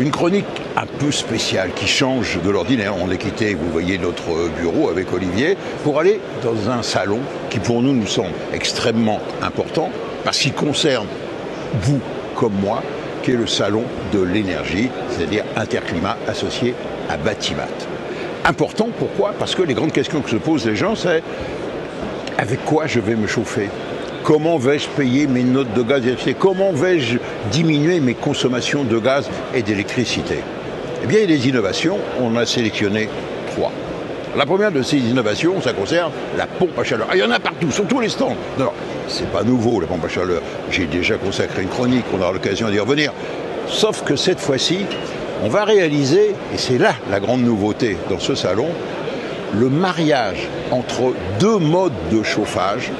une chronique un peu spéciale qui change de l'ordinaire. On a quitté, vous voyez, notre bureau avec Olivier pour aller dans un salon qui pour nous semble extrêmement important parce qu'il concerne vous comme moi, qui est le salon de l'énergie, c'est-à-dire Interclimat associé à Batimat. Important, pourquoi? Parce que les grandes questions que se posent les gens, c'est avec quoi je vais me chauffer? Comment vais-je payer mes notes de gaz et d'électricité? Comment vais-je diminuer mes consommations de gaz et d'électricité? Eh bien, il y a des innovations, on a sélectionné 3. La première de ces innovations, ça concerne la pompe à chaleur. Il y en a partout, sur tous les stands. Non, c'est pas nouveau, la pompe à chaleur. J'ai déjà consacré une chronique, on aura l'occasion d'y revenir. Sauf que cette fois-ci, on va réaliser, et c'est là la grande nouveauté dans ce salon, le mariage entre 2 modes de chauffage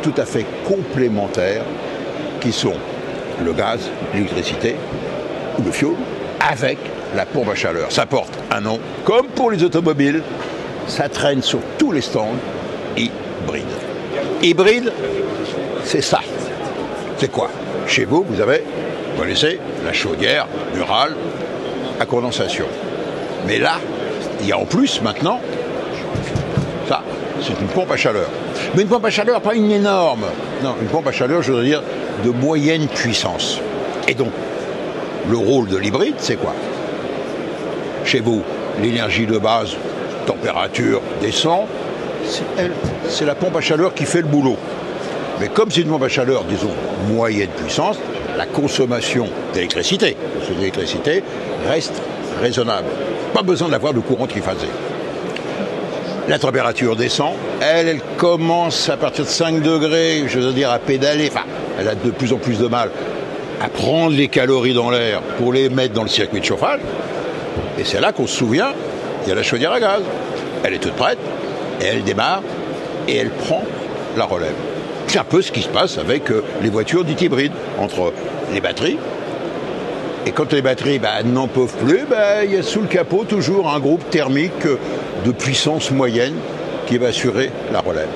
tout à fait complémentaires qui sont le gaz, l'électricité ou le fioul avec la pompe à chaleur. Ça porte un nom, comme pour les automobiles, ça traîne sur tous les stands, hybride. Hybride, c'est ça. C'est quoi? Chez vous, vous connaissez la chaudière murale à condensation. Mais là, il y a en plus maintenant, ça, c'est une pompe à chaleur. Mais une pompe à chaleur, pas une énorme. Non, une pompe à chaleur, je veux dire, de moyenne puissance. Et donc, le rôle de l'hybride, c'est quoi? Chez vous, l'énergie de base, température descend, c'est la pompe à chaleur qui fait le boulot. Mais comme c'est une pompe à chaleur, disons, moyenne puissance, la consommation d'électricité, parce que l'électricité reste raisonnable. Pas besoin d'avoir de courant triphasé. La température descend, elle commence à partir de 5 degrés, je veux dire, à pédaler, enfin, elle a de plus en plus de mal à prendre les calories dans l'air pour les mettre dans le circuit de chauffage. Et c'est là qu'on se souvient, il y a la chaudière à gaz. Elle est toute prête, et elle démarre, et elle prend la relève. C'est un peu ce qui se passe avec les voitures dites hybrides, entre les batteries. Et quand les batteries n'en peuvent plus, il y a sous le capot toujours un groupe thermique de puissance moyenne qui va assurer la relève.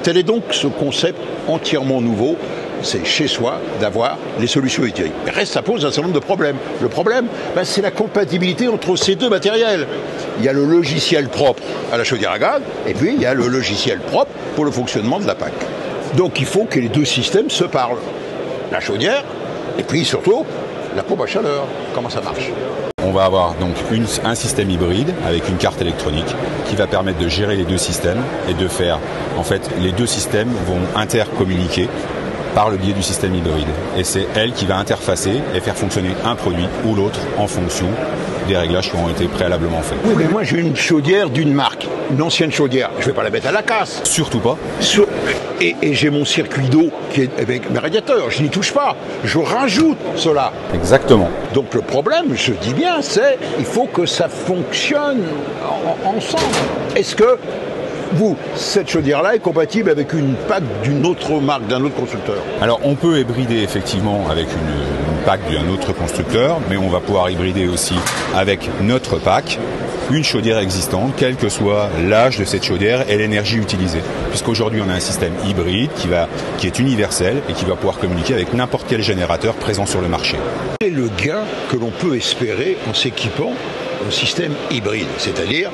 Tel est donc ce concept entièrement nouveau, c'est chez soi d'avoir les solutions hybrides. Mais reste, ça pose un certain nombre de problèmes. Le problème, c'est la compatibilité entre ces 2 matériels. Il y a le logiciel propre à la chaudière à gaz, et puis il y a le logiciel propre pour le fonctionnement de la PAC. Donc il faut que les 2 systèmes se parlent. La chaudière, et puis surtout, la pompe à chaleur. Comment ça marche? On va avoir donc un système hybride avec une carte électronique qui va permettre de gérer les 2 systèmes et de faire, en fait, les 2 systèmes vont intercommuniquer par le biais du système hybride. Et c'est elle qui va interfacer et faire fonctionner un produit ou l'autre en fonction des réglages qui ont été préalablement faits. Oui, mais moi j'ai une chaudière d'une marque, une ancienne chaudière. Je ne vais pas la mettre à la casse. Surtout pas. Et j'ai mon circuit d'eau qui est avec mes radiateurs. Je n'y touche pas. Je rajoute cela. Exactement. Donc le problème, je dis bien, c'est il faut que ça fonctionne ensemble. Est-ce que cette chaudière-là est compatible avec une PAC d'une autre marque, d'un autre constructeur? Alors on peut hybrider effectivement avec une PAC d'un autre constructeur, mais on va pouvoir hybrider aussi avec notre PAC, une chaudière existante, quel que soit l'âge de cette chaudière et l'énergie utilisée. Puisqu'aujourd'hui on a un système hybride qui est universel et qui va pouvoir communiquer avec n'importe quel générateur présent sur le marché. Quel est le gain que l'on peut espérer en s'équipant au système hybride, c'est-à-dire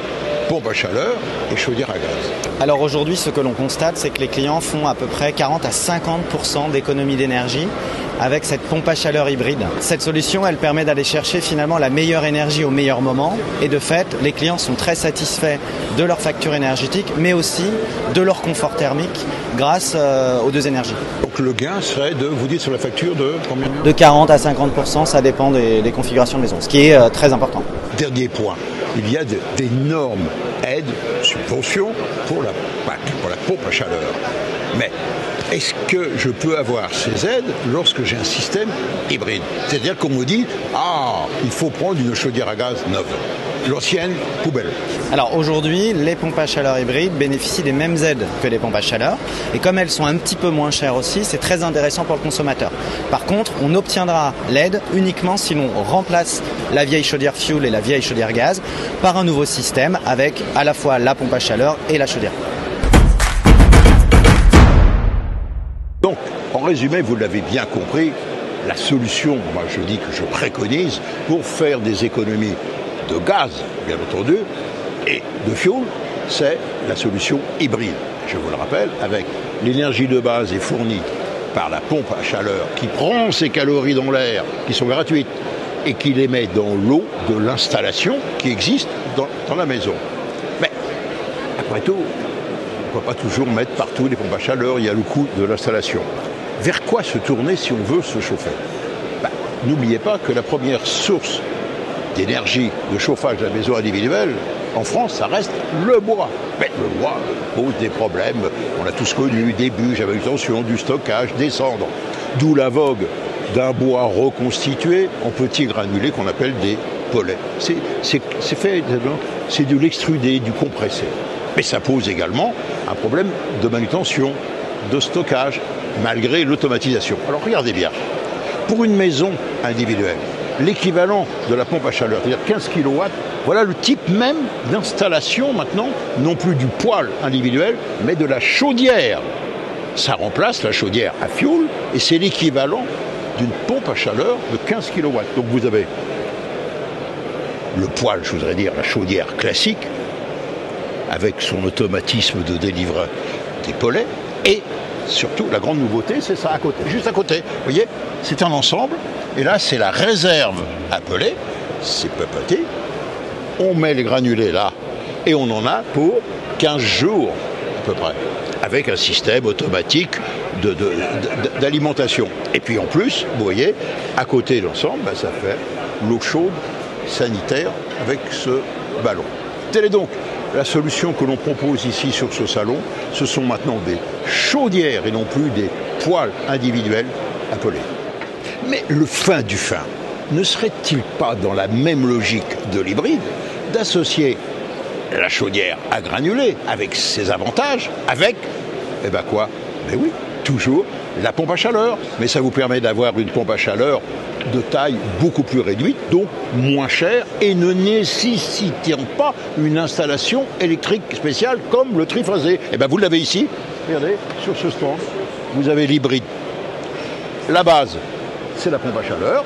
pompe à chaleur et chaudière à gaz? Alors aujourd'hui, ce que l'on constate, c'est que les clients font à peu près 40 à 50% d'économie d'énergie avec cette pompe à chaleur hybride. Cette solution, elle permet d'aller chercher finalement la meilleure énergie au meilleur moment. Et de fait, les clients sont très satisfaits de leur facture énergétique, mais aussi de leur confort thermique grâce aux 2 énergies. Donc le gain serait vous dites sur la facture de combien? De 40 à 50%, ça dépend des configurations de maison, ce qui est très important. Dernier point, il y a d'énormes aides, subventions pour la PAC, pour la pompe à chaleur. Mais est-ce que je peux avoir ces aides lorsque j'ai un système hybride? C'est-à-dire qu'on me dit, il faut prendre une chaudière à gaz neuve. L'ancienne, poubelle. Alors aujourd'hui, les pompes à chaleur hybrides bénéficient des mêmes aides que les pompes à chaleur. Et comme elles sont un petit peu moins chères aussi, c'est très intéressant pour le consommateur. Par contre, on obtiendra l'aide uniquement si l'on remplace la vieille chaudière fuel et la vieille chaudière gaz par un nouveau système avec à la fois la pompe à chaleur et la chaudière. Donc, en résumé, vous l'avez bien compris, la solution, moi je dis que je préconise, pour faire des économies de gaz, bien entendu, et de fioul, c'est la solution hybride. Je vous le rappelle, avec l'énergie de base est fournie par la pompe à chaleur qui prend ces calories dans l'air, qui sont gratuites, et qui les met dans l'eau de l'installation qui existe dans la maison. Mais, après tout, on ne peut pas toujours mettre partout les pompes à chaleur, il y a le coût de l'installation. Vers quoi se tourner si on veut se chauffer? N'oubliez pas que la première source d'énergie de chauffage de la maison individuelle, en France, ça reste le bois. Mais le bois pose des problèmes, on a tous connu, des bûches avec tension, du stockage, des cendres. D'où la vogue d'un bois reconstitué en petits granulés qu'on appelle des pellets. C'est de l'extrudé, du compressé. Mais ça pose également un problème de manutention, de stockage, malgré l'automatisation. Alors regardez bien, pour une maison individuelle, l'équivalent de la pompe à chaleur, c'est-à-dire 15 kW, voilà le type même d'installation maintenant, non plus du poêle individuel, mais de la chaudière. Ça remplace la chaudière à fioul et c'est l'équivalent d'une pompe à chaleur de 15 kW. Donc vous avez le poêle, je voudrais dire, la chaudière classique, avec son automatisme de délivrer des pellets, et surtout, la grande nouveauté, c'est ça à côté, juste à côté. Vous voyez, c'est un ensemble, et là, c'est la réserve à pellets, c'est peu petit. On met les granulés là, et on en a pour 15 jours, à peu près, avec un système automatique d'alimentation. Et puis en plus, vous voyez, à côté de l'ensemble, ça fait l'eau chaude sanitaire avec ce ballon. Telle est donc la solution que l'on propose ici sur ce salon. Ce sont maintenant des chaudières et non plus des poêles individuels à pellets. Mais le fin du fin, ne serait-il pas dans la même logique de l'hybride d'associer la chaudière à granulés avec ses avantages, avec, quoi? Mais oui, toujours la pompe à chaleur. Mais ça vous permet d'avoir une pompe à chaleur de taille beaucoup plus réduite, donc moins chère, et ne nécessitant pas une installation électrique spéciale comme le triphasé. Vous l'avez ici, regardez, sur ce stand, vous avez l'hybride. La base, c'est la pompe à chaleur,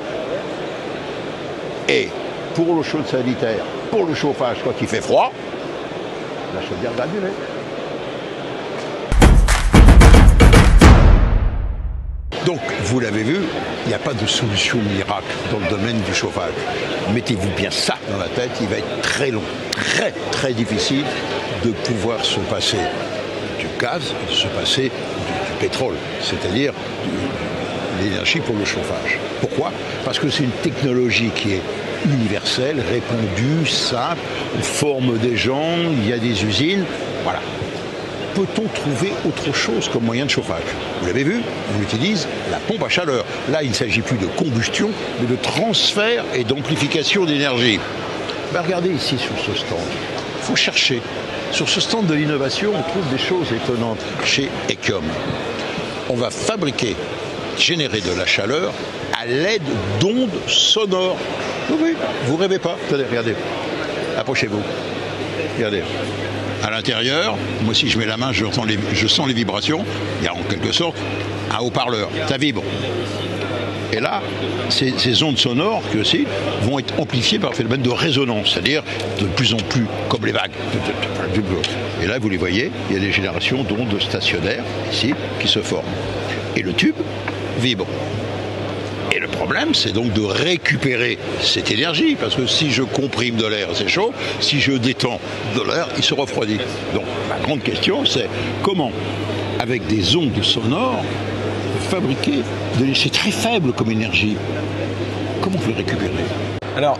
et pour l'eau chaude sanitaire, pour le chauffage quand il fait froid, la chaudière granulée. Donc, vous l'avez vu, il n'y a pas de solution miracle dans le domaine du chauffage. Mettez-vous bien ça dans la tête, il va être très long, très très difficile de pouvoir se passer du gaz, de se passer du pétrole, c'est-à-dire l'énergie pour le chauffage. Pourquoi? Parce que c'est une technologie qui est universelle, répandue, simple, on forme des gens, il y a des usines, voilà. Peut-on trouver autre chose comme moyen de chauffage? Vous l'avez vu, on utilise la pompe à chaleur. Là, il ne s'agit plus de combustion, mais de transfert et d'amplification d'énergie. Regardez ici sur ce stand, il faut chercher. Sur ce stand de l'innovation, on trouve des choses étonnantes chez Ekiom. On va générer de la chaleur à l'aide d'ondes sonores. Oui, vous rêvez pas. Attendez, regardez. Approchez-vous. Regardez. À l'intérieur, moi si je mets la main, je sens les vibrations. Il y a en quelque sorte un haut-parleur. Ça vibre. Et là, ces ondes sonores qui aussi vont être amplifiées par le phénomène de résonance, c'est-à-dire de plus en plus comme les vagues. Et là, vous les voyez, il y a des générations d'ondes stationnaires ici qui se forment. Et le tube vibre. Et le problème, c'est donc de récupérer cette énergie, parce que si je comprime de l'air, c'est chaud, si je détends de l'air, il se refroidit. Donc, la grande question, c'est comment, avec des ondes sonores, fabriquer de l'énergie très faible comme énergie. Comment vous le récupérer? Alors,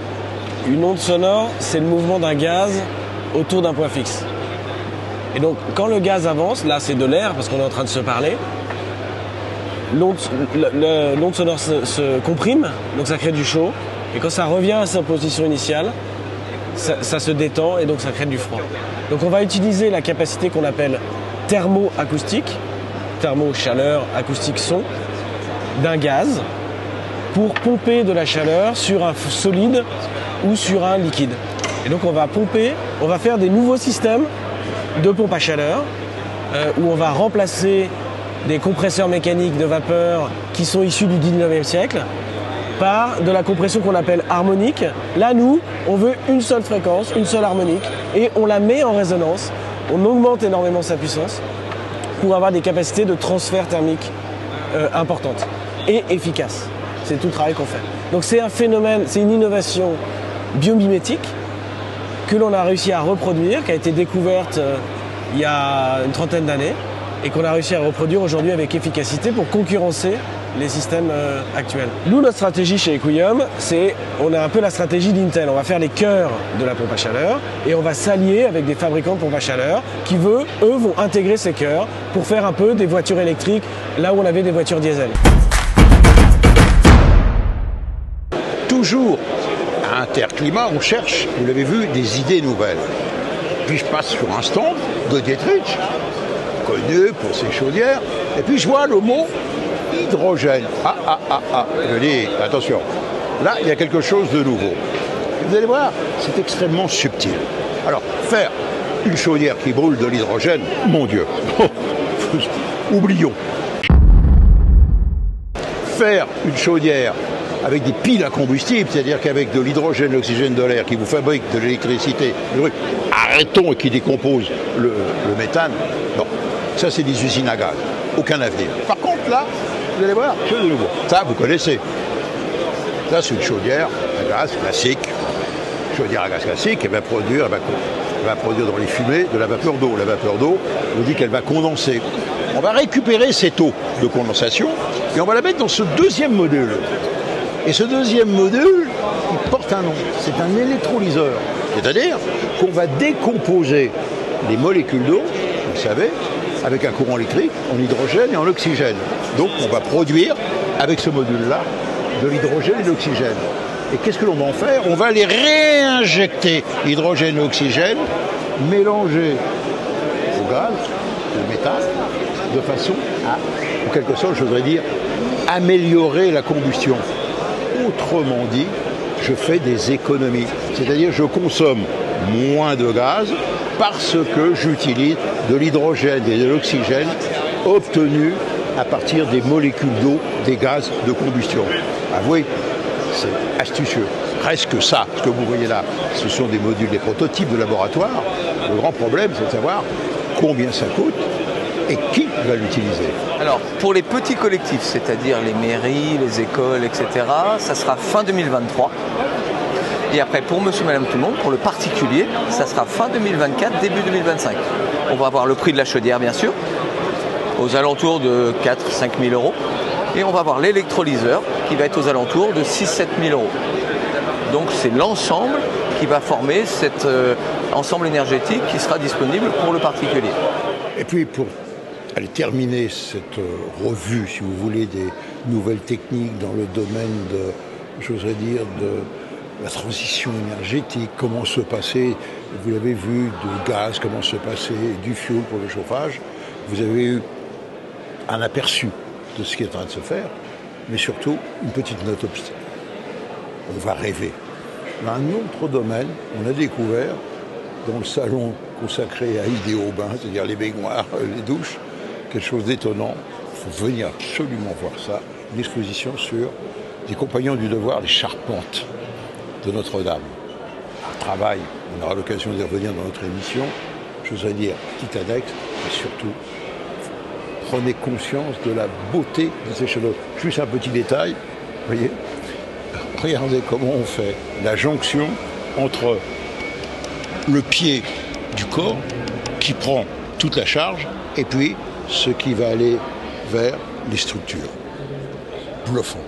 une onde sonore, c'est le mouvement d'un gaz autour d'un point fixe. Et donc, quand le gaz avance, là c'est de l'air, parce qu'on est en train de se parler, l'onde sonore se comprime, donc ça crée du chaud, et quand ça revient à sa position initiale, ça se détend et donc ça crée du froid. Donc on va utiliser la capacité qu'on appelle thermo-acoustique, thermo-chaleur, acoustique-son, d'un gaz pour pomper de la chaleur sur un solide ou sur un liquide. Et donc on va faire des nouveaux systèmes de pompe à chaleur où on va remplacer des compresseurs mécaniques de vapeur qui sont issus du 19e siècle par de la compression qu'on appelle harmonique. Là, nous, on veut une seule fréquence, une seule harmonique, et on la met en résonance, on augmente énormément sa puissance pour avoir des capacités de transfert thermique importantes et efficaces. C'est tout le travail qu'on fait. Donc c'est un phénomène, c'est une innovation biomimétique que l'on a réussi à reproduire, qui a été découverte il y a une trentaine d'années et qu'on a réussi à reproduire aujourd'hui avec efficacité pour concurrencer les systèmes actuels. Nous, notre stratégie chez Equium, on a un peu la stratégie d'Intel. On va faire les cœurs de la pompe à chaleur et on va s'allier avec des fabricants de pompes à chaleur qui, eux, vont intégrer ces cœurs pour faire un peu des voitures électriques là où on avait des voitures diesel. Toujours à Interclimat, on cherche, vous l'avez vu, des idées nouvelles. Puis je passe sur un stand de Dietrich, connu pour ses chaudières, et puis je vois le mot hydrogène. Je dis, attention, là il y a quelque chose de nouveau. Vous allez voir, c'est extrêmement subtil. Alors, faire une chaudière qui brûle de l'hydrogène, mon Dieu, oublions. Faire une chaudière avec des piles à combustible, c'est-à-dire qu'avec de l'hydrogène, l'oxygène de l'air qui vous fabrique de l'électricité, arrêtons et qui décompose le méthane, non, ça c'est des usines à gaz, aucun avenir. Par contre là, vous allez voir, chose de nouveau, ça vous connaissez. Ça c'est une chaudière à gaz classique, chaudière à gaz classique, elle va produire dans les fumées de la vapeur d'eau. La vapeur d'eau, on dit qu'elle va condenser. On va récupérer cette eau de condensation et on va la mettre dans ce deuxième module. Et ce deuxième module, il porte un nom, c'est un électrolyseur. C'est-à-dire qu'on va décomposer les molécules d'eau, vous le savez, avec un courant électrique, en hydrogène et en oxygène. Donc on va produire, avec ce module-là, de l'hydrogène et de l'oxygène. Et qu'est-ce que l'on va en faire? On va les réinjecter, hydrogène et oxygène, mélangés au gaz, au méthane, de façon à, en quelque sorte, je voudrais dire, améliorer la combustion. Autrement dit, je fais des économies. C'est-à-dire je consomme moins de gaz parce que j'utilise de l'hydrogène et de l'oxygène obtenus à partir des molécules d'eau, des gaz de combustion. Avouez, c'est astucieux. Presque ça, ce que vous voyez là, ce sont des modules, des prototypes de laboratoire. Le grand problème, c'est de savoir combien ça coûte et qui va l'utiliser. Alors, pour les petits collectifs, c'est-à-dire les mairies, les écoles, etc., ça sera fin 2023. Et après, pour monsieur, madame, tout le monde, pour le particulier, ça sera fin 2024, début 2025. On va avoir le prix de la chaudière, bien sûr, aux alentours de 4-5 000 euros. Et on va avoir l'électrolyseur, qui va être aux alentours de 6-7 000 euros. Donc, c'est l'ensemble qui va former cet ensemble énergétique qui sera disponible pour le particulier. Et puis, pour terminer cette revue, si vous voulez, des nouvelles techniques dans le domaine de, j'oserais dire, de la transition énergétique, comment se passer, vous l'avez vu, du gaz, comment se passer du fioul pour le chauffage, vous avez eu un aperçu de ce qui est en train de se faire, mais surtout une petite note optique. On va rêver. Dans un autre domaine, on a découvert, dans le salon consacré à Idéaubin, c'est-à-dire les baignoires, les douches, quelque chose d'étonnant. Il faut venir absolument voir ça. Une exposition sur des compagnons du devoir, les charpentes de Notre-Dame. Un travail, on aura l'occasion d'y revenir dans notre émission. Je voudrais dire, petite annexe, mais surtout, prenez conscience de la beauté de ces chefs-d'œuvre. Juste un petit détail, vous voyez, regardez comment on fait la jonction entre le pied du corps qui prend toute la charge et puis ce qui va aller vers les structures. Bluffant.